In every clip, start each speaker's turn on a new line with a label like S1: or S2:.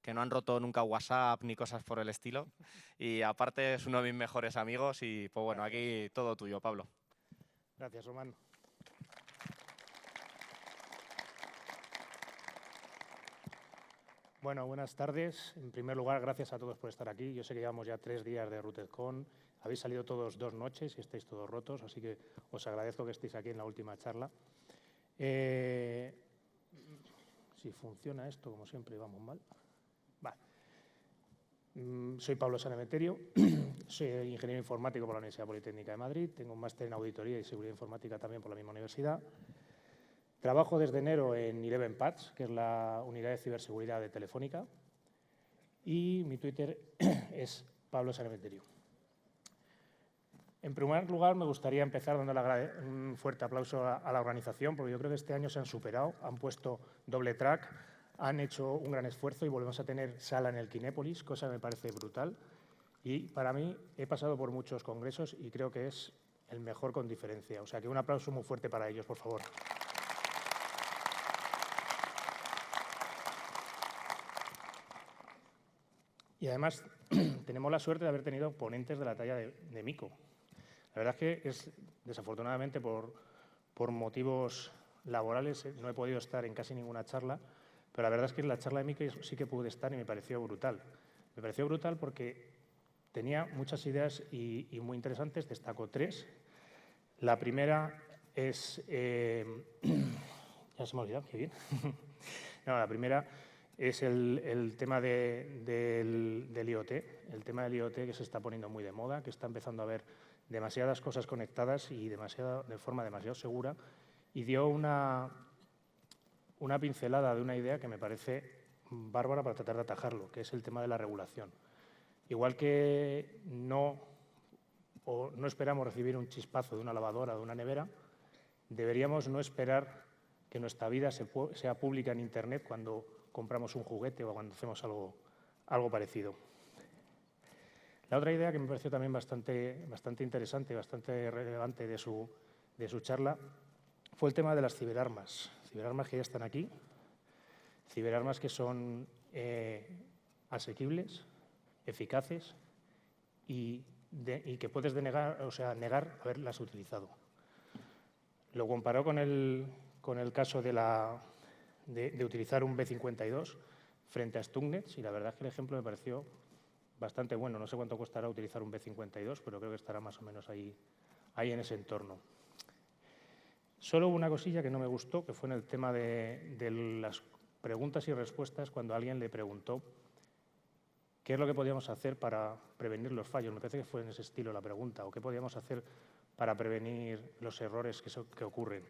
S1: que no han roto nunca WhatsApp ni cosas por el estilo. Y aparte es uno de mis mejores amigos y pues bueno,
S2: Gracias.
S1: aquí todo tuyo, Pablo.
S2: Gracias, Román. Bueno, buenas tardes. En primer lugar, gracias a todos por estar aquí. Yo sé que llevamos ya 3 días de RootedCon. Habéis salido todos 2 noches y estáis todos rotos, así que os agradezco que estéis aquí en la última charla. Si funciona esto, como siempre, vamos mal. Vale. Soy Pablo Sanemeterio, soy ingeniero informático por la Universidad Politécnica de Madrid, tengo un máster en auditoría y seguridad informática también por la misma universidad. Trabajo desde enero en ElevenPads, que es la unidad de ciberseguridad de Telefónica, y mi Twitter es Pablo Sanemeterio. En primer lugar, me gustaría empezar dando un fuerte aplauso a la organización, porque yo creo que este año se han superado, han puesto doble track, han hecho un gran esfuerzo y volvemos a tener sala en el Kinépolis, cosa que me parece brutal. Y para mí, he pasado por muchos congresos y creo que es el mejor con diferencia. O sea que un aplauso muy fuerte para ellos, por favor. Y además, tenemos la suerte de haber tenido ponentes de la talla de Mico. La verdad es que desafortunadamente, por motivos laborales, no he podido estar en casi ninguna charla, pero la verdad es que en la charla de Mico sí que pude estar y me pareció brutal. Me pareció brutal porque tenía muchas ideas y muy interesantes, destaco 3. La primera es… ya se me ha olvidado, qué bien. No, la primera es el tema del IoT, el tema del IoT que se está poniendo muy de moda, que está empezando a haber demasiadas cosas conectadas y de forma demasiado segura, y dio una pincelada de una idea que me parece bárbara para tratar de atajarlo, que es el tema de la regulación. Igual que no esperamos recibir un chispazo de una lavadora o de una nevera, deberíamos no esperar que nuestra vida sea pública en Internet cuando compramos un juguete o cuando hacemos algo parecido. La otra idea que me pareció también bastante interesante, bastante relevante de su charla, fue el tema de las ciberarmas. Ciberarmas que ya están aquí, ciberarmas que son asequibles, eficaces y que puedes negar haberlas utilizado. Lo comparó con el caso de utilizar un B52 frente a Stuxnet y la verdad es que el ejemplo me pareció bastante bueno. No sé cuánto costará utilizar un B52, pero creo que estará más o menos ahí en ese entorno. Solo una cosilla que no me gustó, que fue en el tema de las preguntas y respuestas cuando alguien le preguntó qué es lo que podíamos hacer para prevenir los fallos. Me parece que fue en ese estilo la pregunta, o qué podíamos hacer para prevenir los errores que ocurren.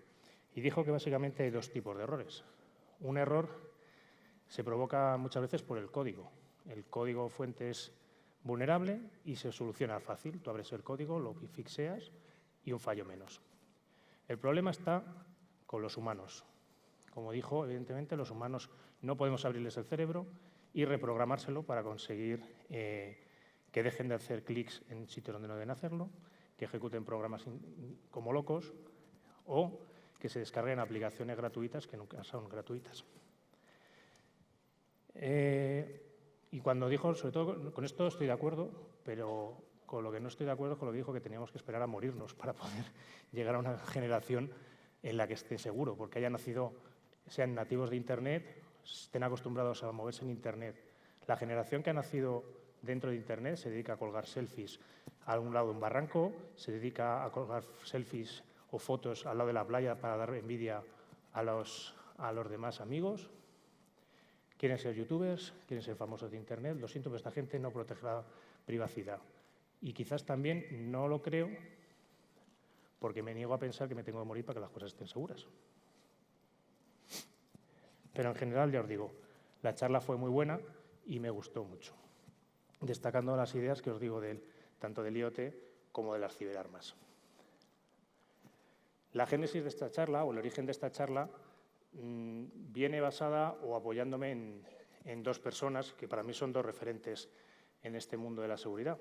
S2: Y dijo que básicamente hay 2 tipos de errores. Un error se provoca muchas veces por el código. El código fuente es vulnerable y se soluciona fácil. Tú abres el código, lo fixeas y un fallo menos. El problema está con los humanos. Como dijo, evidentemente los humanos no podemos abrirles el cerebro y reprogramárselo para conseguir que dejen de hacer clics en sitios donde no deben hacerlo, que ejecuten programas como locos o que se descarguen aplicaciones gratuitas que nunca son gratuitas. Y cuando dijo, sobre todo con esto estoy de acuerdo, pero con lo que no estoy de acuerdo es con lo que dijo que teníamos que esperar a morirnos para poder llegar a una generación en la que esté seguro, porque hayan nacido, sean nativos de Internet, estén acostumbrados a moverse en Internet. La generación que ha nacido dentro de Internet se dedica a colgar selfies a un lado de un barranco, se dedica a colgar selfies o fotos al lado de la playa para dar envidia a los demás amigos. Quieren ser youtubers, quieren ser famosos de Internet. Lo siento, pero esta gente no protege la privacidad. Y quizás también no lo creo porque me niego a pensar que me tengo que morir para que las cosas estén seguras. Pero en general, ya os digo, la charla fue muy buena y me gustó mucho, destacando las ideas que os digo tanto del IoT como de las ciberarmas. La génesis de esta charla, o el origen de esta charla, viene basada o apoyándome en 2 personas que para mí son 2 referentes en este mundo de la seguridad.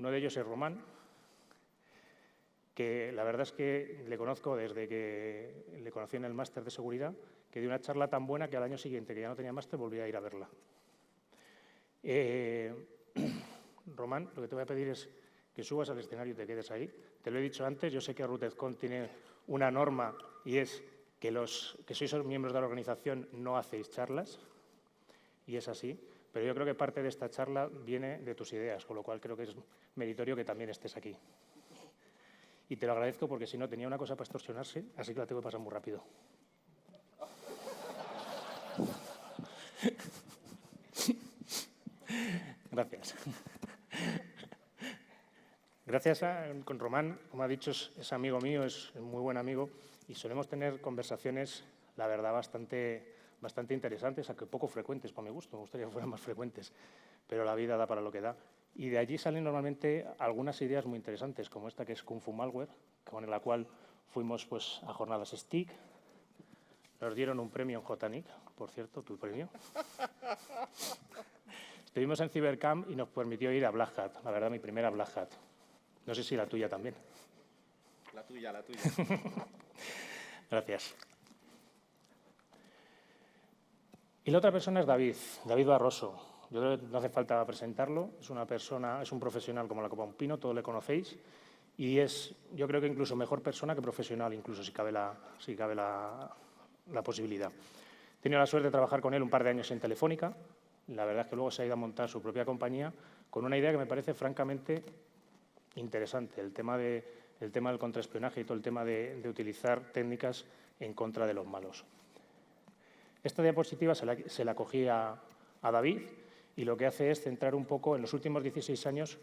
S2: Uno de ellos es Román, que la verdad es que le conozco desde que le conocí en el máster de seguridad, que dio una charla tan buena que al año siguiente, que ya no tenía máster, volví a ir a verla. Román, lo que te voy a pedir es que subas al escenario y te quedes ahí. Te lo he dicho antes, yo sé que RootedCon tiene una norma y es que los que sois miembros de la organización no hacéis charlas, y es así, pero yo creo que parte de esta charla viene de tus ideas, con lo cual creo que es meritorio que también estés aquí. Y te lo agradezco porque si no tenía una cosa para extorsionarse, así que la tengo que pasar muy rápido. Gracias. Gracias con Román, como ha dicho, es amigo mío, es un muy buen amigo y solemos tener conversaciones, la verdad, bastante interesantes, aunque poco frecuentes para mi gusto, me gustaría que fueran más frecuentes, pero la vida da para lo que da. Y de allí salen normalmente algunas ideas muy interesantes, como esta que es Kung Fu Malware, con la cual fuimos pues, a jornadas STIC, nos dieron un premio en JNIC, por cierto, tu premio. Estuvimos en Cybercamp y nos permitió ir a Black Hat, la verdad, mi primera Black Hat. No sé si la tuya también.
S1: La tuya, la tuya.
S2: Gracias. Y la otra persona es David Barroso. Yo creo que no hace falta presentarlo. Es una persona, es un profesional como la copa un pino, todos le conocéis. Y es, yo creo que incluso mejor persona que profesional, incluso si cabe la posibilidad. He tenido la suerte de trabajar con él un par de años en Telefónica. La verdad es que luego se ha ido a montar su propia compañía con una idea que me parece francamente interesante, el tema del contraespionaje y todo el tema de utilizar técnicas en contra de los malos. Esta diapositiva se la cogí a David y lo que hace es centrar un poco en los últimos 16 años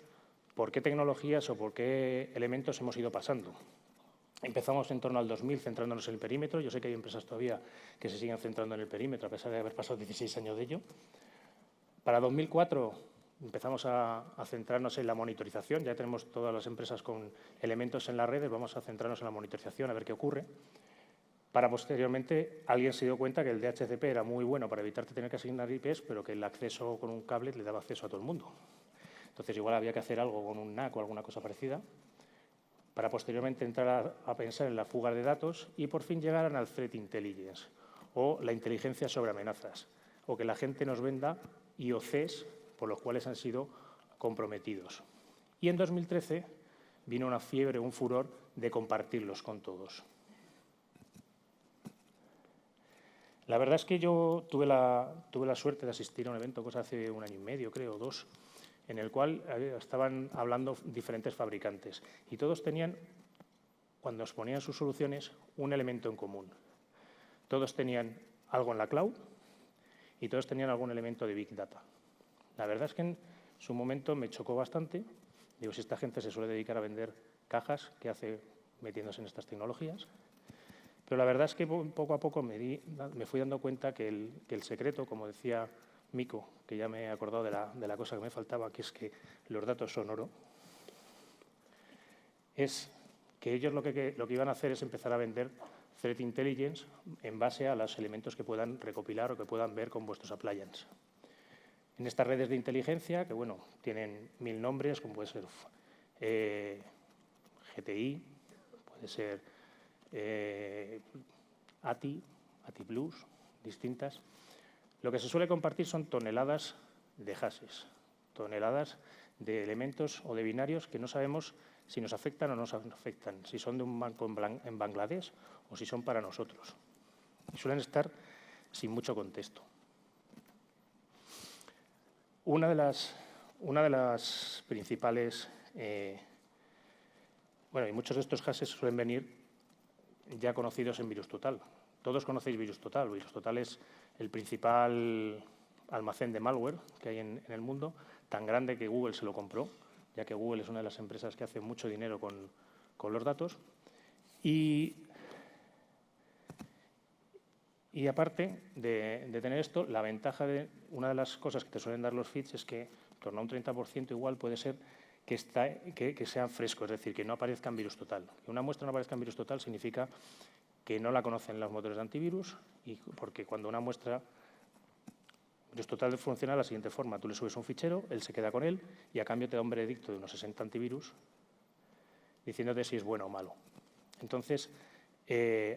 S2: por qué tecnologías o por qué elementos hemos ido pasando. Empezamos en torno al 2000 centrándonos en el perímetro. Yo sé que hay empresas todavía que se siguen centrando en el perímetro a pesar de haber pasado 16 años de ello. Para 2004 empezamos a centrarnos en la monitorización. Ya tenemos todas las empresas con elementos en las redes. Vamos a centrarnos en la monitorización a ver qué ocurre. Para posteriormente, alguien se dio cuenta que el DHCP era muy bueno para evitarte tener que asignar IPs, pero que el acceso con un cable le daba acceso a todo el mundo. Entonces, igual había que hacer algo con un NAC o alguna cosa parecida para posteriormente entrar a pensar en la fuga de datos y por fin llegar al Threat Intelligence o la inteligencia sobre amenazas, o que la gente nos venda IOCs por los cuales han sido comprometidos. Y en 2013 vino una fiebre, un furor de compartirlos con todos. La verdad es que yo tuve la suerte de asistir a un evento, cosa hace un año y medio, creo, 2, en el cual estaban hablando diferentes fabricantes y todos tenían, cuando exponían sus soluciones, un elemento en común. Todos tenían algo en la cloud y todos tenían algún elemento de Big Data. La verdad es que en su momento me chocó bastante. Digo, si esta gente se suele dedicar a vender cajas, ¿qué hace metiéndose en estas tecnologías? Pero la verdad es que poco a poco me fui dando cuenta que el secreto, como decía Mico, que ya me he acordado de la cosa que me faltaba, que es que los datos son oro, es que ellos lo que iban a hacer es empezar a vender Threat Intelligence en base a los elementos que puedan recopilar o que puedan ver con vuestros appliances. En estas redes de inteligencia, que bueno, tienen 1000 nombres, como puede ser GTI, puede ser ATI Plus, distintas. Lo que se suele compartir son toneladas de hashes, toneladas de elementos o de binarios que no sabemos si nos afectan o no nos afectan, si son de un banco en Bangladesh o si son para nosotros. Y suelen estar sin mucho contexto. Una de las principales, bueno, y muchos de estos hashes suelen venir ya conocidos en VirusTotal. Todos conocéis VirusTotal. VirusTotal es el principal almacén de malware que hay en el mundo, tan grande que Google se lo compró, ya que Google es una de las empresas que hace mucho dinero con los datos. Y aparte de tener esto, la ventaja de una de las cosas que te suelen dar los feeds es que en torno a un 30% igual puede ser que sea fresco, es decir, que no aparezca en VirusTotal. Que una muestra no aparezca en VirusTotal significa que no la conocen los motores de antivirus, y porque cuando una muestra VirusTotal funciona de la siguiente forma. Tú le subes un fichero, él se queda con él y a cambio te da un veredicto de unos 60 antivirus diciéndote si es bueno o malo. Entonces,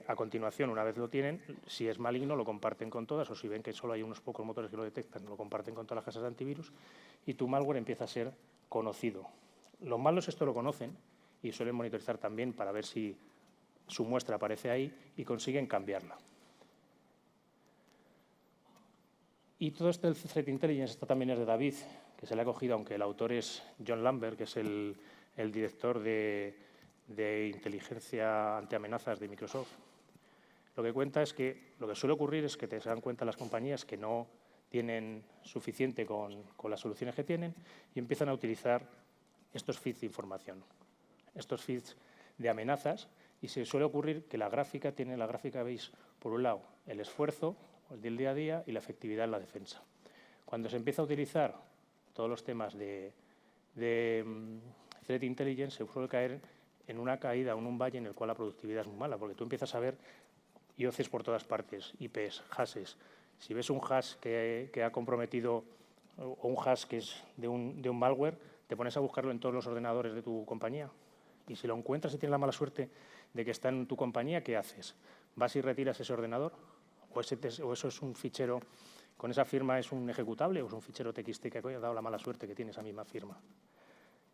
S2: A continuación, una vez lo tienen, si es maligno lo comparten con todas, o si ven que solo hay unos pocos motores que lo detectan, lo comparten con todas las casas de antivirus y tu malware empieza a ser conocido. Los malos esto lo conocen y suelen monitorizar también para ver si su muestra aparece ahí y consiguen cambiarla. Y todo este Threat Intelligence, esta también es de David, que se le ha cogido, aunque el autor es John Lambert, que es el director de inteligencia antiamenazas de Microsoft. Lo que cuenta es que lo que suele ocurrir es que se dan cuenta las compañías que no tienen suficiente con las soluciones que tienen y empiezan a utilizar estos feeds de información, estos feeds de amenazas, y se suele ocurrir que la gráfica veis, por un lado, el esfuerzo, el del día a día, y la efectividad en la defensa. Cuando se empieza a utilizar todos los temas de Threat Intelligence, se suele caer en una caída o en un valle en el cual la productividad es muy mala, porque tú empiezas a ver IOCs por todas partes, IPs, hashes. Si ves un hash que ha comprometido o un hash que es de un malware, te pones a buscarlo en todos los ordenadores de tu compañía. Y si lo encuentras y tienes la mala suerte de que está en tu compañía, ¿qué haces? ¿Vas y retiras ese ordenador? ¿O eso es un fichero, con esa firma es un ejecutable o es un fichero TXT que ha dado la mala suerte que tiene esa misma firma?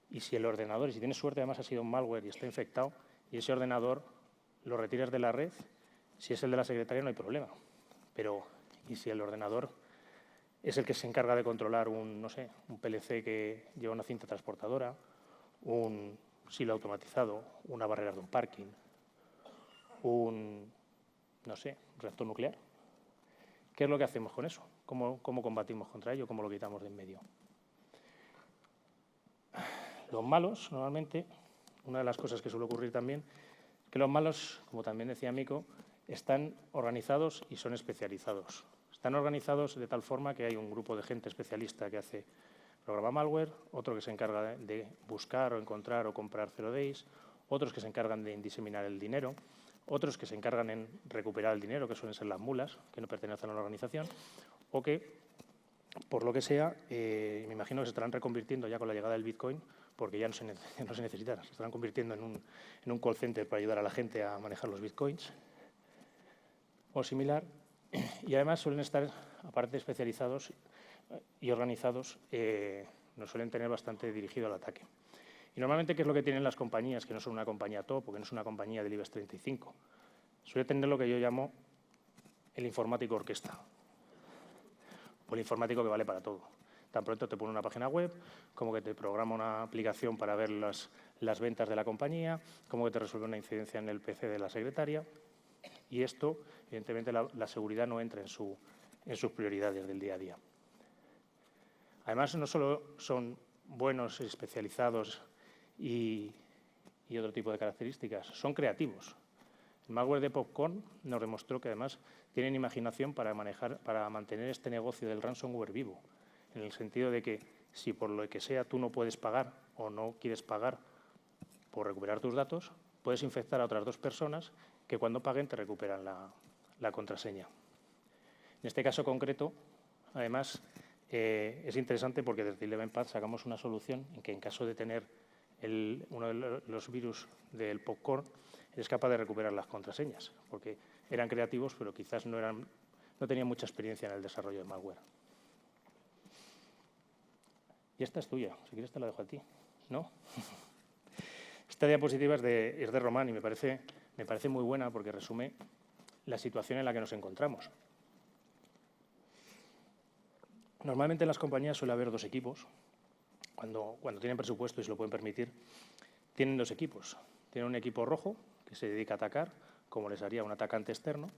S2: Y si el ordenador, y si tienes suerte, además ha sido un malware y está infectado, y ese ordenador lo retiras de la red, si es el de la secretaria no hay problema. Pero, ¿y si el ordenador es el que se encarga de controlar un PLC que lleva una cinta transportadora, un silo automatizado, una barrera de un parking, un reactor nuclear? ¿Qué es lo que hacemos con eso? ¿Cómo combatimos contra ello? ¿Cómo lo quitamos de en medio? Los malos, normalmente, una de las cosas que suele ocurrir también, es que los malos, como también decía Mico, están organizados y son especializados. Están organizados de tal forma que hay un grupo de gente especialista que hace programa malware, otro que se encarga de buscar o encontrar o comprar zero days, otros que se encargan de diseminar el dinero, otros que se encargan en recuperar el dinero, que suelen ser las mulas, que no pertenecen a la organización, o que, por lo que sea, me imagino que se estarán reconvirtiendo ya con la llegada del Bitcoin, porque ya no se necesitan, se estarán convirtiendo en un call center para ayudar a la gente a manejar los Bitcoins o similar. Y además suelen estar, aparte de especializados y organizados, nos suelen tener bastante dirigido al ataque. Y normalmente, ¿qué es lo que tienen las compañías que no son una compañía top o que no es una compañía del IBEX 35? Suele tener lo que yo llamo el informático orquesta, o el informático que vale para todo. Tan pronto te pone una página web, como que te programa una aplicación para ver las ventas de la compañía, como que te resuelve una incidencia en el PC de la secretaria. Y esto, evidentemente, la seguridad no entra en sus prioridades del día a día. Además, no solo son buenos, especializados y otro tipo de características, son creativos. El malware de Popcorn nos demostró que además tienen imaginación para mantener este negocio del ransomware vivo, en el sentido de que si por lo que sea tú no puedes pagar o no quieres pagar por recuperar tus datos, puedes infectar a otras 2 personas que cuando paguen te recuperan la contraseña. En este caso concreto, además, es interesante porque desde ElevenPath sacamos una solución en que en caso de tener uno de los virus del Popcorn, es capaz de recuperar las contraseñas, porque eran creativos, pero quizás no tenían mucha experiencia en el desarrollo de malware. Y esta es tuya, si quieres te la dejo a ti, ¿no? Esta diapositiva es de Román y me parece muy buena porque resume la situación en la que nos encontramos. Normalmente en las compañías suele haber 2 equipos. Cuando tienen presupuesto y se lo pueden permitir, tienen 2 equipos. Tienen un equipo rojo, que se dedica a atacar, como les haría un atacante externo,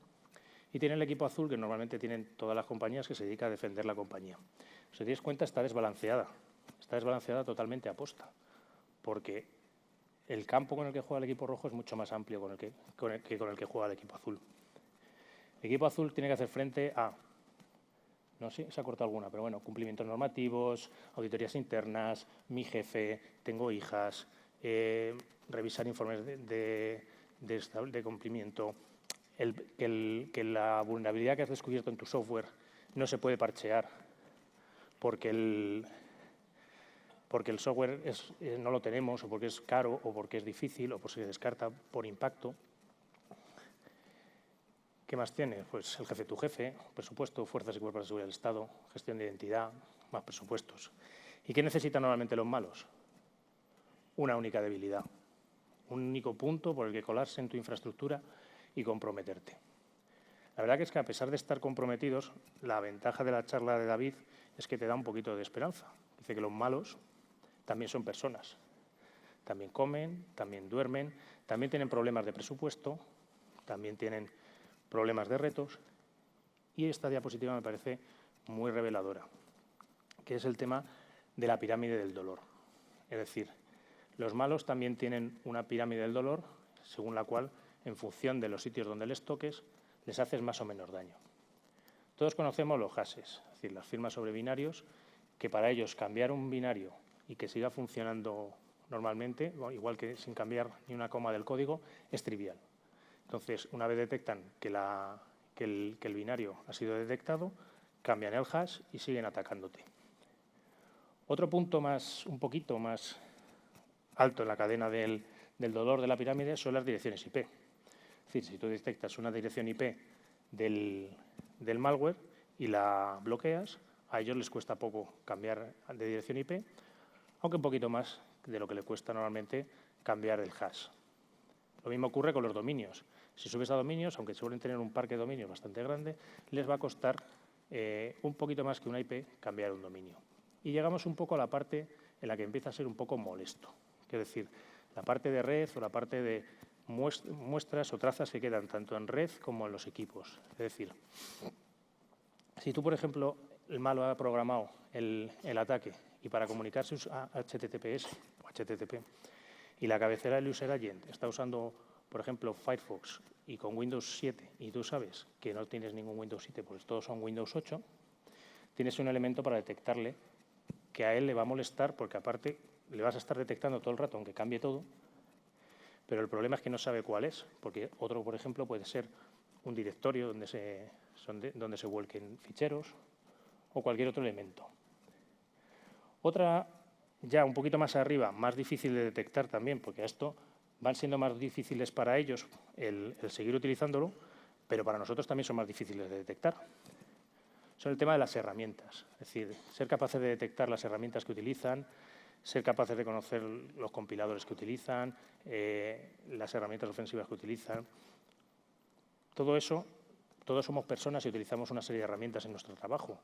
S2: y tienen el equipo azul, que normalmente tienen todas las compañías, que se dedica a defender la compañía. Si te das cuenta, está desbalanceada totalmente a posta, porque el campo con el que juega el equipo rojo es mucho más amplio con el que juega el equipo azul. El equipo azul tiene que hacer frente a, no sé, se ha cortado alguna, pero bueno, cumplimientos normativos, auditorías internas, mi jefe, tengo hijas, revisar informes de cumplimiento, que la vulnerabilidad que has descubierto en tu software no se puede parchear porque el software no lo tenemos, o porque es caro, o porque es difícil, o porque se descarta por impacto. ¿Qué más tiene? Pues el jefe tu jefe, presupuesto, fuerzas y cuerpos de seguridad del Estado, gestión de identidad, más presupuestos. ¿Y qué necesitan normalmente los malos? Una única debilidad, un único punto por el que colarse en tu infraestructura y comprometerte. La verdad que es que a pesar de estar comprometidos, la ventaja de la charla de David es que te da un poquito de esperanza. Dice que los malos también son personas. También comen, también duermen, también tienen problemas de presupuesto, también tienen problemas de retos. Y esta diapositiva me parece muy reveladora, que es el tema de la pirámide del dolor. Es decir, los malos también tienen una pirámide del dolor, según la cual, en función de los sitios donde les toques, les haces más o menos daño. Todos conocemos los hashes, es decir, las firmas sobre binarios, que para ellos cambiar un binario y que siga funcionando normalmente, igual que sin cambiar ni una coma del código, es trivial. Entonces, una vez detectan que el binario ha sido detectado, cambian el hash y siguen atacándote. Otro punto un poquito más alto en la cadena del dolor de la pirámide son las direcciones IP. Es decir, si tú detectas una dirección IP del malware y la bloqueas, a ellos les cuesta poco cambiar de dirección IP, aunque un poquito más de lo que le cuesta normalmente cambiar el hash. Lo mismo ocurre con los dominios. Si subes a dominios, aunque suelen tener un parque de dominios bastante grande, les va a costar un poquito más que una IP cambiar un dominio. Y llegamos un poco a la parte en la que empieza a ser un poco molesto. Es decir, la parte de red o la parte de muestras o trazas que quedan tanto en red como en los equipos. Es decir, si tú, por ejemplo, el malo ha programado el ataque y para comunicarse a HTTPS o HTTP y la cabecera del user agent está usando, por ejemplo, Firefox y con Windows 7 y tú sabes que no tienes ningún Windows 7, pues todos son Windows 8, tienes un elemento para detectarle que a él le va a molestar porque aparte le vas a estar detectando todo el rato aunque cambie todo, pero el problema es que no sabe cuál es, porque otro, por ejemplo, puede ser un directorio donde se vuelquen ficheros o cualquier otro elemento. Otra, ya un poquito más arriba, más difícil de detectar también, porque a esto van siendo más difíciles para ellos el seguir utilizándolo, pero para nosotros también son más difíciles de detectar. Son el tema de las herramientas, es decir, ser capaces de detectar las herramientas que utilizan, ser capaces de conocer los compiladores que utilizan, las herramientas ofensivas que utilizan. Todo eso, todos somos personas y utilizamos una serie de herramientas en nuestro trabajo.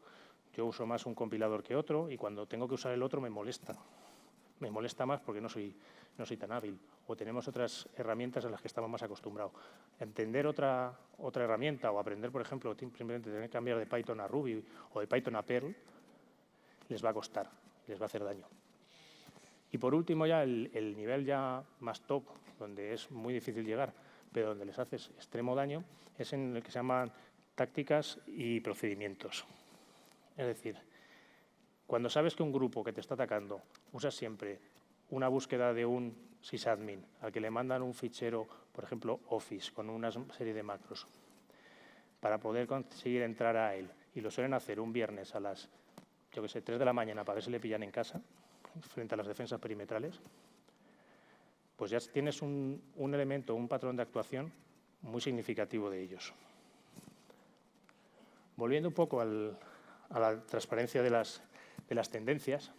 S2: Yo uso más un compilador que otro y cuando tengo que usar el otro me molesta. Me molesta más porque no soy tan hábil. O tenemos otras herramientas a las que estamos más acostumbrados. Entender otra herramienta o aprender, por ejemplo, simplemente tener que cambiar de Python a Ruby o de Python a Perl, les va a costar, les va a hacer daño. Y por último ya el nivel ya más top, donde es muy difícil llegar, pero donde les haces extremo daño, es en el que se llaman tácticas y procedimientos. Es decir, cuando sabes que un grupo que te está atacando usa siempre una búsqueda de un sysadmin al que le mandan un fichero, por ejemplo, Office, con una serie de macros, para poder conseguir entrar a él, y lo suelen hacer un viernes a las, 3 de la mañana para ver si le pillan en casa, frente a las defensas perimetrales, pues ya tienes un elemento, un patrón de actuación muy significativo de ellos. Volviendo un poco a la transparencia de las tendencias,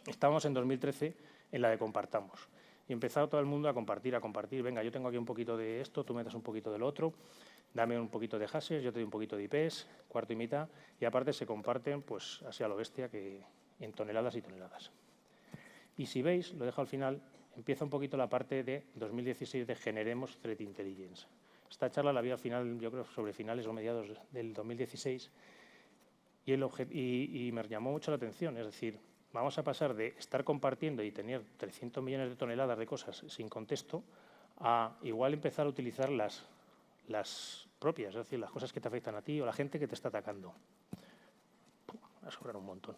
S2: estábamos en 2013 en la de compartamos. Y empezado todo el mundo a compartir. Venga, yo tengo aquí un poquito de esto, tú me das un poquito del otro, dame un poquito de hashes, yo te doy un poquito de IPs, cuarto y mitad, y aparte se comparten pues así a lo bestia que en toneladas y toneladas. Y si veis, lo dejo al final, empieza un poquito la parte de 2016 de Generemos Threat Intelligence. Esta charla la vi al final, yo creo, sobre finales o mediados del 2016 y me llamó mucho la atención. Es decir, vamos a pasar de estar compartiendo y tener 300 millones de toneladas de cosas sin contexto a igual empezar a utilizar las propias, es decir, las cosas que te afectan a ti o la gente que te está atacando. Va a sobrar un montón.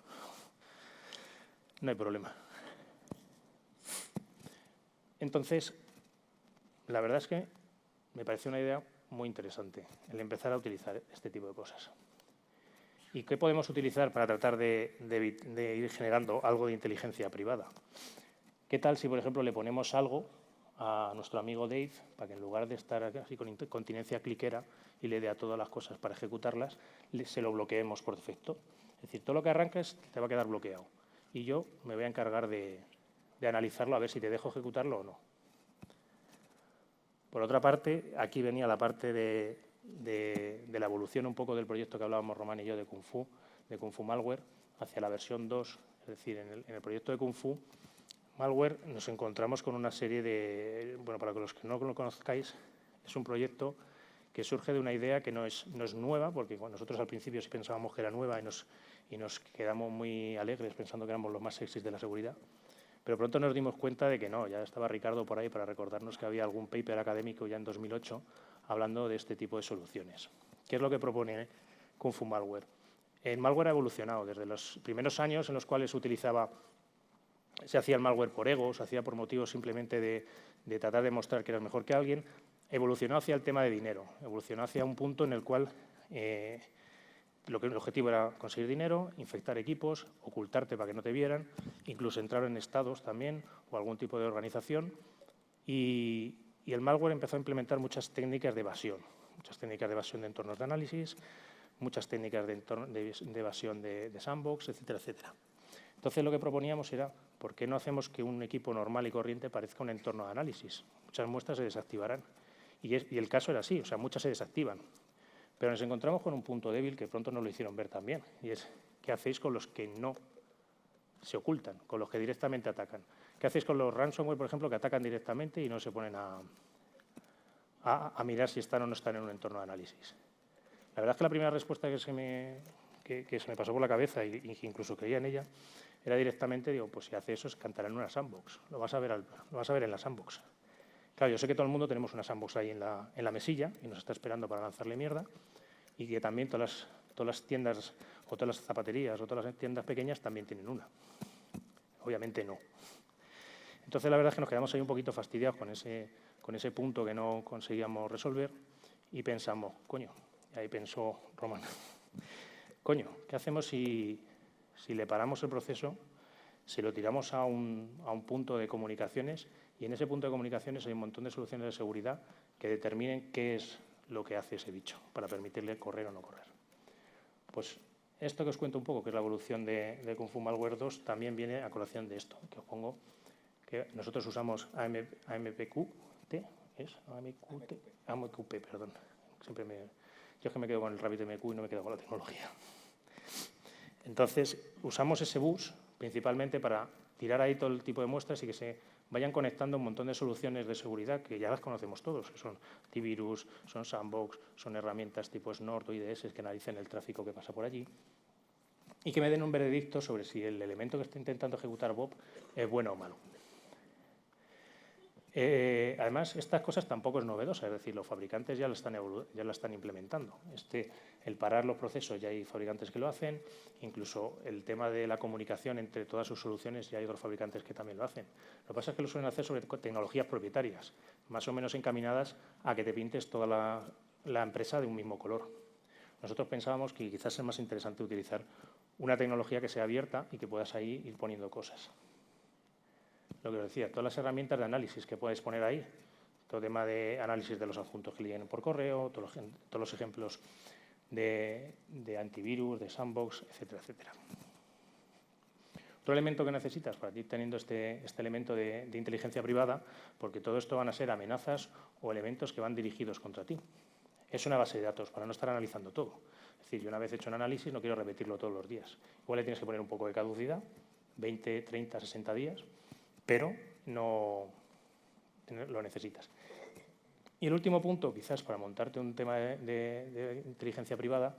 S2: No hay problema. Entonces, la verdad es que me parece una idea muy interesante el empezar a utilizar este tipo de cosas. ¿Y qué podemos utilizar para tratar de ir generando algo de inteligencia privada? ¿Qué tal si, por ejemplo, le ponemos algo a nuestro amigo Dave para que en lugar de estar así con continencia cliquera y le dé a todas las cosas para ejecutarlas, se lo bloqueemos por defecto. Es decir, todo lo que arranques te va a quedar bloqueado y yo me voy a encargar de analizarlo a ver si te dejo ejecutarlo o no. Por otra parte, aquí venía la parte de la evolución un poco del proyecto que hablábamos Román y yo de Kung Fu Malware, hacia la versión 2, es decir, en el proyecto de Kung Fu Malware nos encontramos con una serie de… Bueno, para los que no lo conozcáis, es un proyecto que surge de una idea que no es nueva, porque nosotros al principio sí pensábamos que era nueva y nos quedamos muy alegres pensando que éramos los más sexys de la seguridad. Pero pronto nos dimos cuenta de que no, ya estaba Ricardo por ahí para recordarnos que había algún paper académico ya en 2008 hablando de este tipo de soluciones. ¿Qué es lo que propone Kung Fu Malware? El malware ha evolucionado desde los primeros años en los cuales se hacía el malware por ego, se hacía por motivos simplemente de tratar de mostrar que eras mejor que alguien, evolucionó hacia el tema de dinero, evolucionó hacia un punto en el cual el objetivo era conseguir dinero, infectar equipos, ocultarte para que no te vieran, incluso entrar en estados también o algún tipo de organización. Y el malware empezó a implementar muchas técnicas de evasión de entornos de análisis, muchas técnicas de evasión de sandbox, etcétera, etcétera. Entonces, lo que proponíamos era, ¿por qué no hacemos que un equipo normal y corriente parezca un entorno de análisis? Muchas muestras se desactivarán. Y el caso era así, o sea, muchas se desactivan. Pero nos encontramos con un punto débil que pronto nos lo hicieron ver también, y es ¿qué hacéis con los que no se ocultan, con los que directamente atacan? ¿Qué hacéis con los ransomware, por ejemplo, que atacan directamente y no se ponen a mirar si están o no están en un entorno de análisis? La verdad es que la primera respuesta que se me pasó por la cabeza, y incluso creía en ella, era directamente, digo, pues si hace eso, es cantará en una sandbox. Lo vas a ver en la sandbox. Claro, yo sé que todo el mundo tenemos una sandbox ahí en la mesilla y nos está esperando para lanzarle mierda, y que también todas las tiendas o todas las zapaterías o todas las tiendas pequeñas también tienen una. Obviamente no. Entonces, la verdad es que nos quedamos ahí un poquito fastidiados con ese punto que no conseguíamos resolver y pensamos, coño, y ahí pensó Román, coño, ¿qué hacemos si le paramos el proceso, si lo tiramos a un punto de comunicaciones y en ese punto de comunicaciones hay un montón de soluciones de seguridad que determinen qué es lo que hace ese bicho para permitirle correr o no correr? Pues esto que os cuento un poco, que es la evolución de Kung Fu Malware 2, también viene a colación de esto, que os pongo, que nosotros usamos AMPQT, ¿es? AMQP, perdón. Yo es que me quedo con el RabbitMQ y no me quedo con la tecnología. Entonces, usamos ese bus principalmente para tirar ahí todo el tipo de muestras y que se vayan conectando un montón de soluciones de seguridad que ya las conocemos todos, que son antivirus, son sandbox, son herramientas tipo Snort o IDS que analicen el tráfico que pasa por allí y que me den un veredicto sobre si el elemento que está intentando ejecutar Bob es bueno o malo. Además, estas cosas tampoco es novedosa, es decir, los fabricantes ya la están implementando. El parar los procesos, ya hay fabricantes que lo hacen, incluso el tema de la comunicación entre todas sus soluciones, ya hay otros fabricantes que también lo hacen. Lo que pasa es que lo suelen hacer sobre tecnologías propietarias, más o menos encaminadas a que te pintes toda la empresa de un mismo color. Nosotros pensábamos que quizás es más interesante utilizar una tecnología que sea abierta y que puedas ahí ir poniendo cosas. Lo que os decía, todas las herramientas de análisis que podéis poner ahí, todo el tema de análisis de los adjuntos que lleguen por correo, todos los ejemplos de antivirus, de sandbox, etcétera, etcétera. Otro elemento que necesitas para ir teniendo este elemento de inteligencia privada, porque todo esto van a ser amenazas o elementos que van dirigidos contra ti. Es una base de datos para no estar analizando todo. Es decir, yo una vez hecho un análisis no quiero repetirlo todos los días. Igual le tienes que poner un poco de caducidad, 20, 30, 60 días, pero no lo necesitas. Y el último punto, quizás para montarte un tema de inteligencia privada,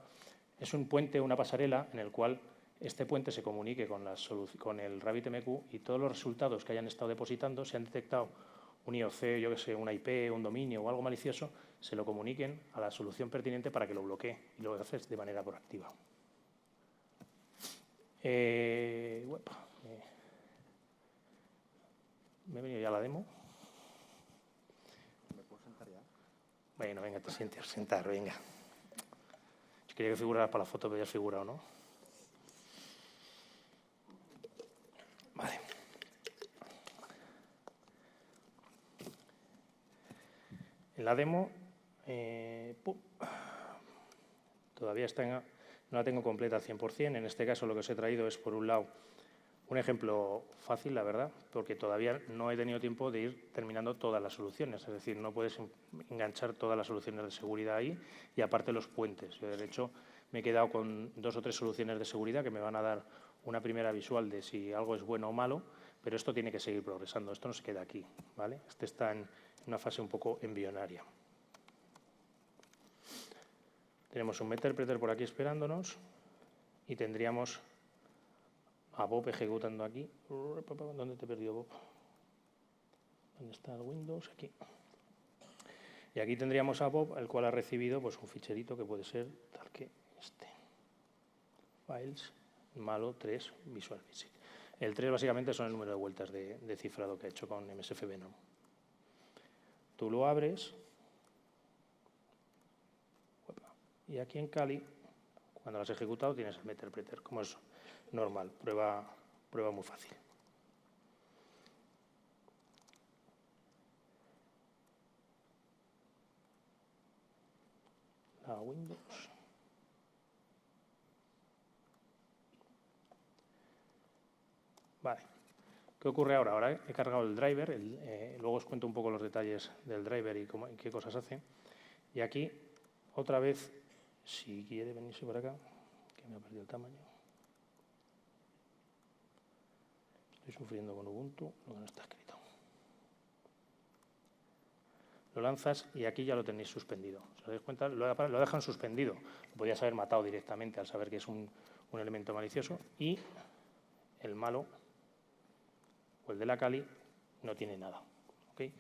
S2: es un puente, una pasarela en el cual este puente se comunique con el RabbitMQ y todos los resultados que hayan estado depositando, si han detectado un IOC, yo que sé, una IP, un dominio o algo malicioso, se lo comuniquen a la solución pertinente para que lo bloquee y lo haces de manera proactiva. Me he venido ya a la demo.
S1: ¿Me puedo sentar ya?
S2: Bueno, venga, te sientes, sentar, venga. Yo quería que figurara para la foto, pero ya has figurado, ¿no? Vale. En la demo todavía no la tengo completa al 100%. En este caso lo que os he traído es, por un lado, un ejemplo fácil, la verdad, porque todavía no he tenido tiempo de ir terminando todas las soluciones. Es decir, no puedes enganchar todas las soluciones de seguridad ahí y aparte los puentes. Yo, de hecho, me he quedado con 2 o 3 soluciones de seguridad que me van a dar una primera visual de si algo es bueno o malo, pero esto tiene que seguir progresando. Esto no se queda aquí, ¿vale? Este está en una fase un poco embrionaria. Tenemos un meterpreter por aquí esperándonos y tendríamos a Bob ejecutando aquí. ¿Dónde te he perdido, Bob? ¿Dónde está el Windows? Aquí. Y aquí tendríamos a Bob, el cual ha recibido pues, un ficherito que puede ser tal que este. Files, malo 3, Visual Basic. El 3 básicamente son el número de vueltas de cifrado que ha hecho con MSF Venom. Tú lo abres y aquí en Kali, cuando lo has ejecutado, tienes el meterpreter, como es normal, prueba muy fácil. La Windows. Vale. ¿Qué ocurre ahora? Ahora he cargado el driver, luego os cuento un poco los detalles del driver y qué cosas hace. Y aquí, otra vez, si quiere venirse por acá, que me ha perdido el tamaño. Estoy sufriendo con Ubuntu, lo que no está escrito. Lo lanzas y aquí ya lo tenéis suspendido. ¿Os dais cuenta? Lo dejan suspendido. Lo podías haber matado directamente al saber que es un elemento malicioso. Y el malo, o el de la Kali, no tiene nada. ¿Okay?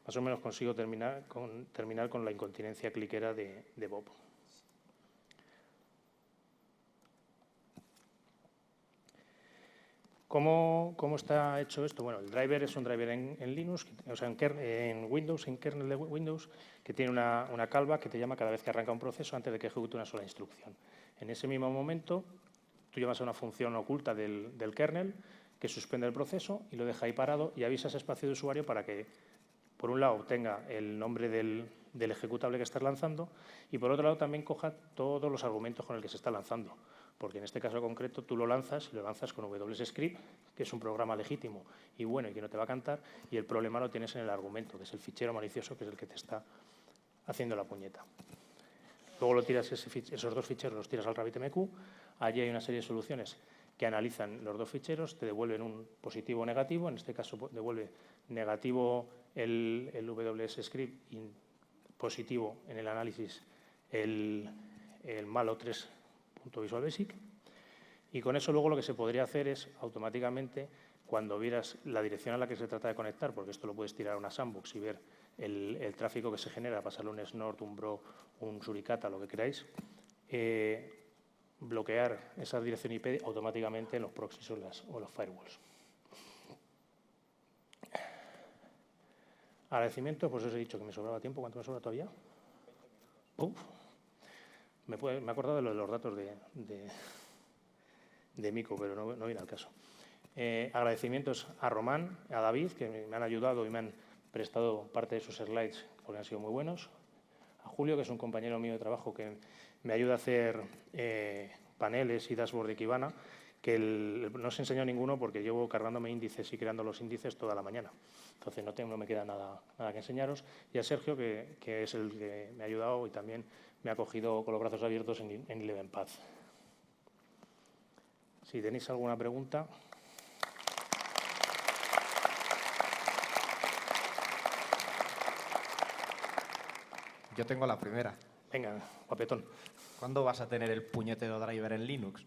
S2: Más o menos consigo terminar con la incontinencia cliquera de Bob. ¿Cómo está hecho esto? Bueno, el driver es un driver en Linux, o sea, en Windows, en kernel de Windows, que tiene una callback que te llama cada vez que arranca un proceso antes de que ejecute una sola instrucción. En ese mismo momento, tú llamas a una función oculta del kernel que suspende el proceso y lo deja ahí parado y avisa ese espacio de usuario para que, por un lado, obtenga el nombre del ejecutable que estás lanzando y, por otro lado, también coja todos los argumentos con el que se está lanzando. Porque en este caso concreto tú lo lanzas con WSScript, que es un programa legítimo y bueno y que no te va a cantar, y el problema lo tienes en el argumento, que es el fichero malicioso, que es el que te está haciendo la puñeta. Luego lo tiras esos 2 ficheros los tiras al RabbitMQ, allí hay una serie de soluciones que analizan los 2 ficheros, te devuelven un positivo o negativo, en este caso devuelve negativo el WSScript y positivo en el análisis el malo 3. Visual Basic, y con eso luego lo que se podría hacer es automáticamente, cuando vieras la dirección a la que se trata de conectar, porque esto lo puedes tirar a una sandbox y ver el tráfico que se genera, pasarle un snort, un bro, un suricata, lo que queráis, bloquear esa dirección IP automáticamente en los proxies o los firewalls. Agradecimiento, pues os he dicho que me sobraba tiempo. ¿Cuánto me sobra todavía? Me he acordado de los datos de Mico, pero no viene al caso. Agradecimientos a Román, a David, que me han ayudado y me han prestado parte de sus slides porque han sido muy buenos. A Julio, que es un compañero mío de trabajo que me ayuda a hacer paneles y dashboard de Kibana, que no os enseño ninguno porque llevo cargándome índices y creando los índices toda la mañana. Entonces no me queda nada que enseñaros. Y a Sergio, que es el que me ha ayudado y también me ha acogido con los brazos abiertos en ElevenPath. Si tenéis alguna pregunta.
S1: Yo tengo la primera.
S2: Venga, guapetón.
S1: ¿Cuándo vas a tener el puñetero driver en Linux?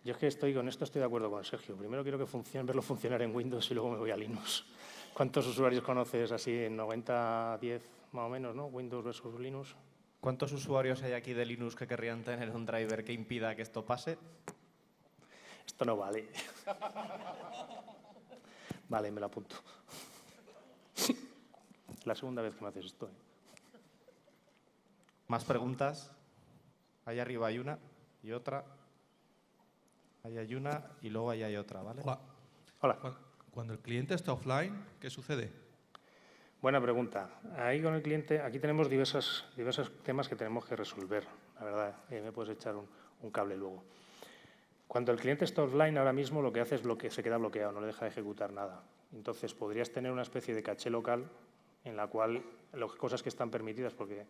S2: Yo es que con esto estoy de acuerdo con Sergio. Primero quiero verlo funcionar en Windows y luego me voy a Linux. ¿Cuántos usuarios conoces así en 90-10 más o menos, ¿no? Windows versus Linux.
S1: ¿Cuántos usuarios hay aquí de Linux que querrían tener un driver que impida que esto pase?
S2: Esto no vale. Vale, me lo apunto. La segunda vez que me haces esto.
S1: ¿Más preguntas? Ahí arriba hay una y otra. Ahí hay una y luego ahí hay otra, ¿vale?
S2: Hola.
S3: Cuando el cliente está offline, ¿qué sucede?
S2: Buena pregunta. Ahí con el cliente, aquí tenemos diversos temas que tenemos que resolver, la verdad. Me puedes echar un cable luego. Cuando el cliente está offline, ahora mismo lo que hace es se queda bloqueado, no le deja de ejecutar nada. Entonces, podrías tener una especie de caché local en la cual las cosas que están permitidas, porque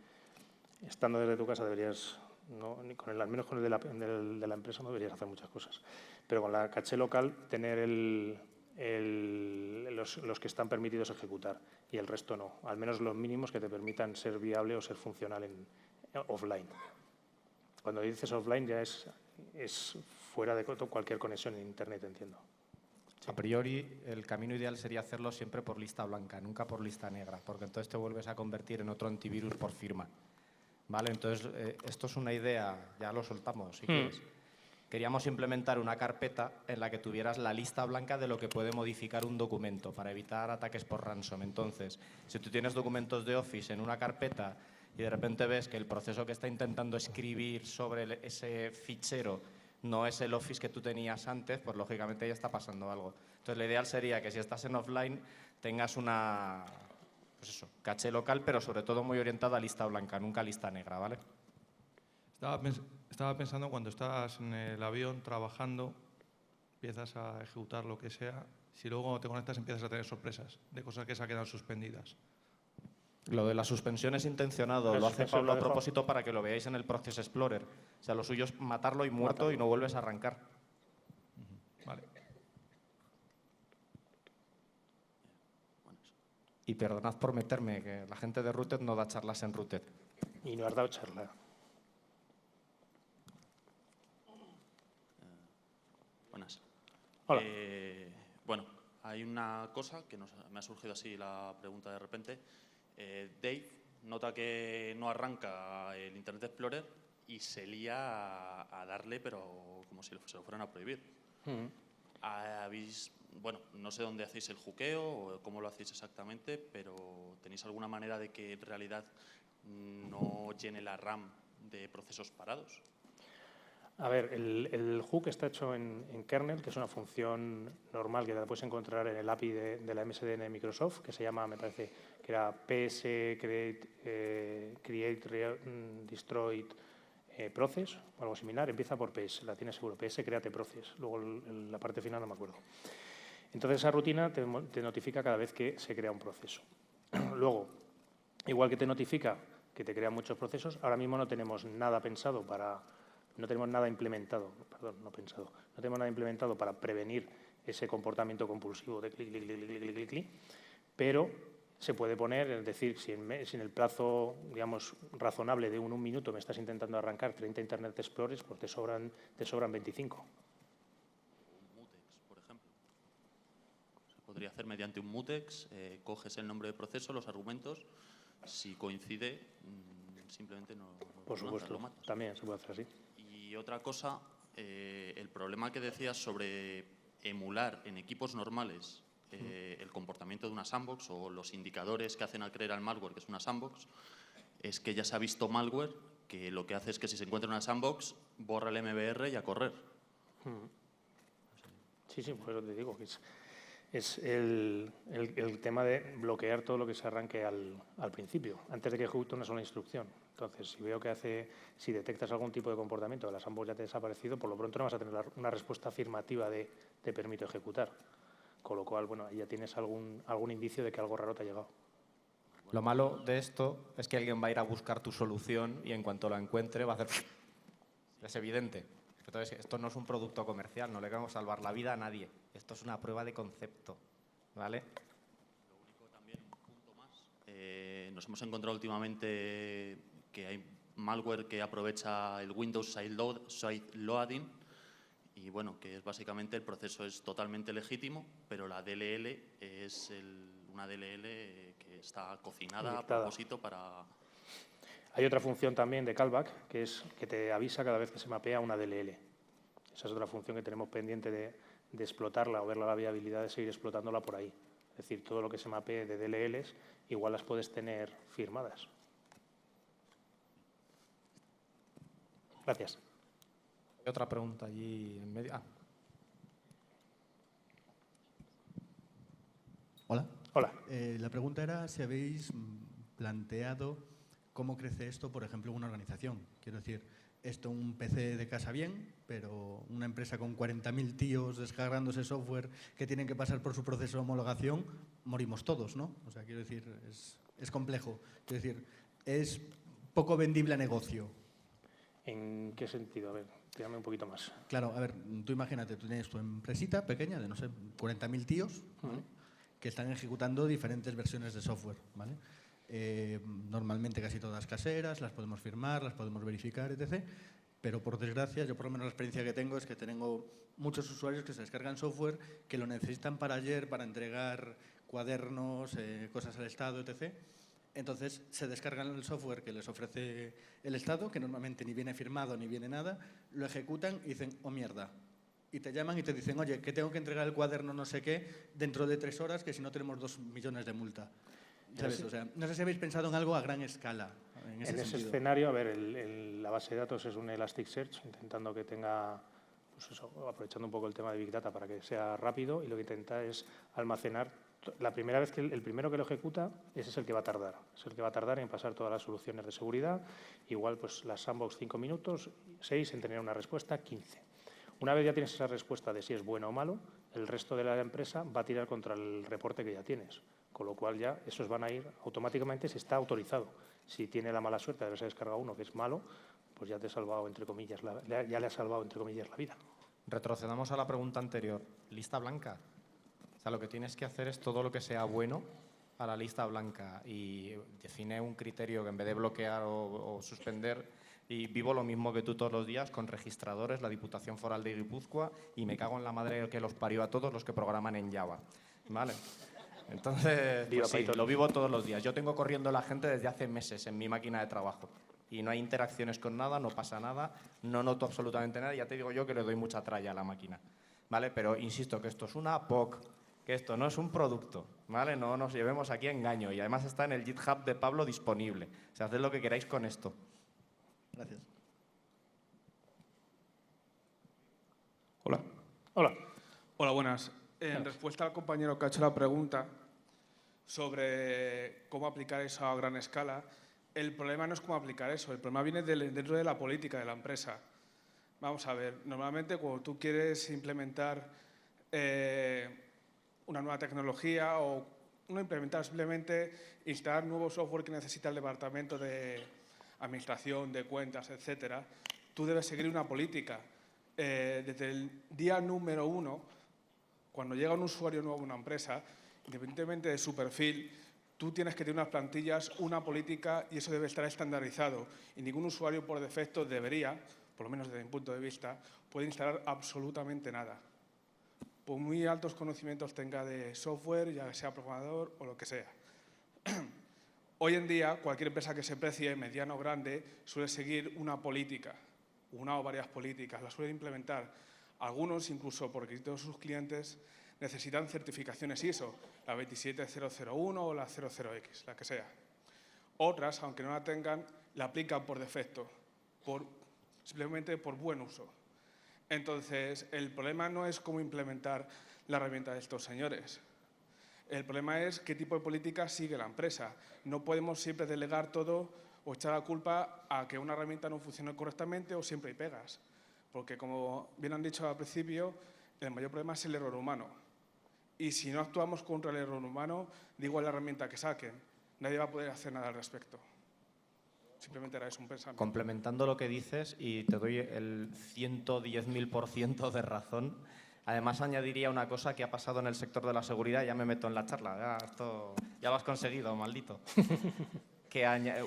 S2: estando desde tu casa deberías, al menos con el de la empresa no deberías hacer muchas cosas, pero con la caché local tener los que están permitidos ejecutar y el resto no, al menos los mínimos que te permitan ser viable o ser funcional offline. Cuando dices offline ya es fuera de cualquier conexión en Internet, entiendo.
S1: A priori, el camino ideal sería hacerlo siempre por lista blanca, nunca por lista negra, porque entonces te vuelves a convertir en otro antivirus por firma. ¿Vale? Entonces, esto es una idea, ya lo soltamos si quieres. Queríamos implementar una carpeta en la que tuvieras la lista blanca de lo que puede modificar un documento para evitar ataques por ransom. Entonces, si tú tienes documentos de Office en una carpeta y de repente ves que el proceso que está intentando escribir sobre ese fichero no es el Office que tú tenías antes, pues lógicamente ya está pasando algo. Entonces, lo ideal sería que si estás en offline tengas una, pues eso, caché local, pero sobre todo muy orientada a lista blanca, nunca a lista negra, ¿vale?
S3: Estaba pensando cuando estás en el avión trabajando, empiezas a ejecutar lo que sea, si luego cuando te conectas empiezas a tener sorpresas de cosas que se quedan suspendidas.
S1: Lo de la suspensión es intencionado, lo hace Pablo a propósito para que lo veáis en el Process Explorer. O sea, lo suyo es matarlo y muerto y no vuelves a arrancar.
S3: Vale.
S1: Y perdonad por meterme, que la gente de Rooted no da charlas en Rooted.
S2: Y no has dado charla.
S4: Buenas.
S2: Hola.
S4: Bueno, hay una cosa que me ha surgido así la pregunta de repente. Dave nota que no arranca el Internet Explorer y se lía a darle, pero como si se lo fueran a prohibir. Bueno, no sé dónde hacéis el juqueo o cómo lo hacéis exactamente, pero ¿tenéis alguna manera de que en realidad no llene la RAM de procesos parados?
S2: A ver, el hook está hecho en kernel, que es una función normal que la puedes encontrar en el API de la MSDN de Microsoft, que se llama, me parece, que era PS create destroy process o algo similar. Empieza por PS, la tienes seguro, PS create process. Luego la parte final no me acuerdo. Entonces esa rutina te notifica cada vez que se crea un proceso. Luego, igual que te notifica que te crean muchos procesos, ahora mismo no tenemos nada pensado no tenemos nada implementado, no tenemos nada implementado para prevenir ese comportamiento compulsivo de clic, clic, clic, clic, clic, clic, clic, pero se puede poner, es decir, si en el plazo, digamos, razonable de un minuto me estás intentando arrancar 30 Internet Explorers, pues te sobran 25.
S4: Un mutex, por ejemplo. Se podría hacer mediante un mutex, coges el nombre de proceso, los argumentos, si coincide, simplemente no
S2: Por supuesto,
S4: lo matas.
S2: también se puede hacer así.
S4: Y otra cosa, el problema que decías sobre emular en equipos normales el comportamiento de una sandbox o los indicadores que hacen al crear al malware, que es una sandbox, es que ya se ha visto malware que lo que hace es que si se encuentra en una sandbox, borra el MBR y a correr.
S2: Sí, por eso te digo que es el tema de bloquear todo lo que se arranque al principio, antes de que ejecute una sola instrucción. Entonces, si veo si detectas algún tipo de comportamiento de la sandbox ya te ha desaparecido, por lo pronto no vas a tener una respuesta afirmativa de te permito ejecutar. Con lo cual, bueno, ahí ya tienes algún indicio de que algo raro te ha llegado.
S1: Lo malo de esto es que alguien va a ir a buscar tu solución y en cuanto la encuentre va a hacer... Es evidente. Entonces, esto no es un producto comercial, no le queremos salvar la vida a nadie. Esto es una prueba de concepto, ¿vale?
S4: Lo único también, un punto más. Nos hemos encontrado últimamente que hay malware que aprovecha el Windows Side Loading y bueno, que es básicamente el proceso es totalmente legítimo, pero la DLL es una DLL que está cocinada
S2: Inyectada.
S4: a propósito para...
S2: Hay otra función también de callback, que es que te avisa cada vez que se mapea una DLL. Esa es otra función que tenemos pendiente de explotarla o ver la viabilidad de seguir explotándola por ahí. Es decir, todo lo que se mapee de DLLs, igual las puedes tener firmadas. Gracias.
S1: Hay otra pregunta allí en medio.
S5: Hola.
S2: Hola.
S5: La pregunta era si habéis planteado cómo crece esto, por ejemplo, en una organización. Quiero decir, esto un PC de casa bien, pero una empresa con 40.000 tíos descargándose software que tienen que pasar por su proceso de homologación, morimos todos, ¿no? O sea, quiero decir, es complejo. Quiero decir, es poco vendible a negocio.
S2: ¿En qué sentido? A ver, dígame un poquito más.
S5: Claro, a ver, tú imagínate, tú tienes tu empresita pequeña de, no sé, 40.000 tíos, ¿vale? Que están ejecutando diferentes versiones de software, ¿vale? Normalmente casi todas caseras, las podemos firmar, las podemos verificar, etc. Pero por desgracia, yo por lo menos la experiencia que tengo es que tengo muchos usuarios que se descargan software que lo necesitan para ayer, para entregar cuadernos, cosas al Estado, etc. Entonces se descargan el software que les ofrece el Estado, que normalmente ni viene firmado ni viene nada, lo ejecutan y dicen, oh mierda. Y te llaman y te dicen, oye, que tengo que entregar el cuaderno no sé qué dentro de 3 horas, que si no tenemos 2 millones de multa. ¿Sabes? O sea, no sé si habéis pensado en algo a gran escala. En ese
S2: escenario, a ver, la base de datos es un Elasticsearch, intentando que tenga, pues eso, aprovechando un poco el tema de Big Data para que sea rápido, y lo que intenta es almacenar. La primera vez que el primero que lo ejecuta, ese es el que va a tardar. Es el que va a tardar en pasar todas las soluciones de seguridad. Igual, pues las sandbox 5 minutos, 6 en tener una respuesta, 15. Una vez ya tienes esa respuesta de si es bueno o malo, el resto de la empresa va a tirar contra el reporte que ya tienes. Con lo cual ya esos van a ir automáticamente si está autorizado. Si tiene la mala suerte de haberse descargado uno que es malo, pues ya te ha salvado, entre comillas, ya le ha salvado, entre comillas, la vida.
S1: Retrocedamos a la pregunta anterior. ¿Lista blanca? O sea, lo que tienes que hacer es todo lo que sea bueno a la lista blanca y define un criterio que en vez de bloquear o suspender, y vivo lo mismo que tú todos los días con registradores, la Diputación Foral de Guipúzcoa, y me cago en la madre que los parió a todos los que programan en Java. ¿Vale? Entonces, pues sí, lo vivo todos los días. Yo tengo corriendo la gente desde hace meses en mi máquina de trabajo y no hay interacciones con nada, no pasa nada, no noto absolutamente nada. Ya te digo yo que le doy mucha tralla a la máquina, ¿vale? Pero insisto que esto es una POC, que esto no es un producto, ¿vale? No nos llevemos aquí a engaño, y además está en el GitHub de Pablo disponible. O sea, haced lo que queráis con esto.
S5: Gracias.
S6: Hola.
S2: Hola.
S6: Hola, buenas. En respuesta al compañero que ha hecho la pregunta sobre cómo aplicar eso a gran escala, el problema no es cómo aplicar eso, el problema viene dentro de la política de la empresa. Vamos a ver, normalmente cuando tú quieres implementar una nueva tecnología o no implementar, simplemente instalar nuevo software que necesita el departamento de administración, de cuentas, etcétera, tú debes seguir una política. Desde el día número 1, cuando llega un usuario nuevo a una empresa, independientemente de su perfil, tú tienes que tener unas plantillas, una política, y eso debe estar estandarizado. Y ningún usuario por defecto debería, por lo menos desde mi punto de vista, puede instalar absolutamente nada. Por muy altos conocimientos tenga de software, ya sea programador o lo que sea. Hoy en día, cualquier empresa que se precie, mediana o grande, suele seguir una política, una o varias políticas, las suele implementar. Algunos, incluso por requisitos de sus clientes, necesitan certificaciones ISO, la 27001 o la 00X, la que sea. Otras, aunque no la tengan, la aplican por defecto, simplemente por buen uso. Entonces, el problema no es cómo implementar la herramienta de estos señores. El problema es qué tipo de política sigue la empresa. No podemos siempre delegar todo o echar la culpa a que una herramienta no funcione correctamente o siempre hay pegas. Porque, como bien han dicho al principio, el mayor problema es el error humano. Y si no actuamos contra el error humano, da igual la herramienta que saquen, nadie va a poder hacer nada al respecto. Simplemente era eso, un pensamiento.
S1: Complementando lo que dices, y te doy el 110.000% de razón, además añadiría una cosa que ha pasado en el sector de la seguridad, ya me meto en la charla, ya lo has conseguido, maldito.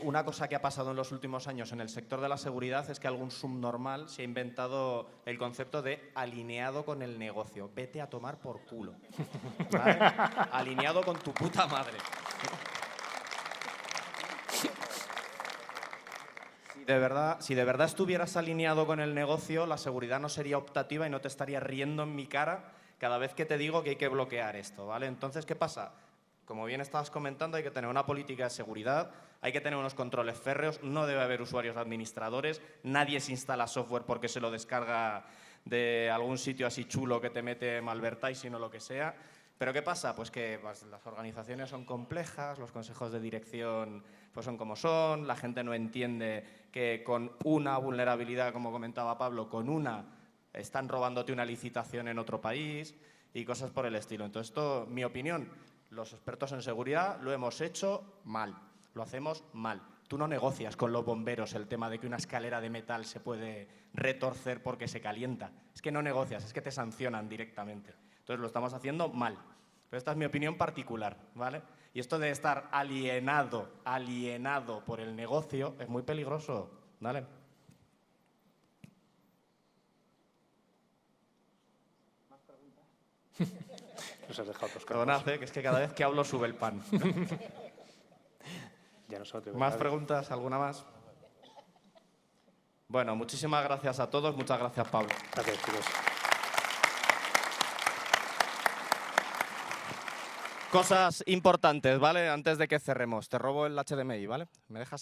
S1: Una cosa que ha pasado en los últimos años en el sector de la seguridad es que algún subnormal se ha inventado el concepto de alineado con el negocio. Vete a tomar por culo, ¿vale? Alineado con tu puta madre. Si de verdad estuvieras alineado con el negocio, la seguridad no sería optativa y no te estaría riendo en mi cara cada vez que te digo que hay que bloquear esto, ¿vale? Entonces, ¿qué pasa? Como bien estabas comentando, hay que tener una política de seguridad, hay que tener unos controles férreos, no debe haber usuarios administradores, nadie se instala software porque se lo descarga de algún sitio así chulo que te mete malvertising o lo que sea. Pero ¿qué pasa? Pues que pues, las organizaciones son complejas, los consejos de dirección pues, son como son, la gente no entiende que con una vulnerabilidad, como comentaba Pablo, con una están robándote una licitación en otro país y cosas por el estilo. Entonces, esto, mi opinión, los expertos en seguridad lo hemos hecho mal, lo hacemos mal. Tú no negocias con los bomberos el tema de que una escalera de metal se puede retorcer porque se calienta. Es que no negocias, es que te sancionan directamente. Entonces lo estamos haciendo mal. Pero esta es mi opinión particular, ¿vale? Y esto de estar alienado por el negocio es muy peligroso, ¿vale?
S2: Nos has dejado otros
S1: Perdonad, que es que cada vez que hablo sube el pan.
S2: Ya no solo te veo
S1: ¿Más
S2: nadie.
S1: preguntas? ¿Alguna más? Bueno, muchísimas gracias a todos. Muchas gracias, Pablo.
S2: Gracias, chicos.
S1: Cosas importantes, ¿vale? Antes de que cerremos. Te robo el HDMI, ¿vale? ¿Me dejas?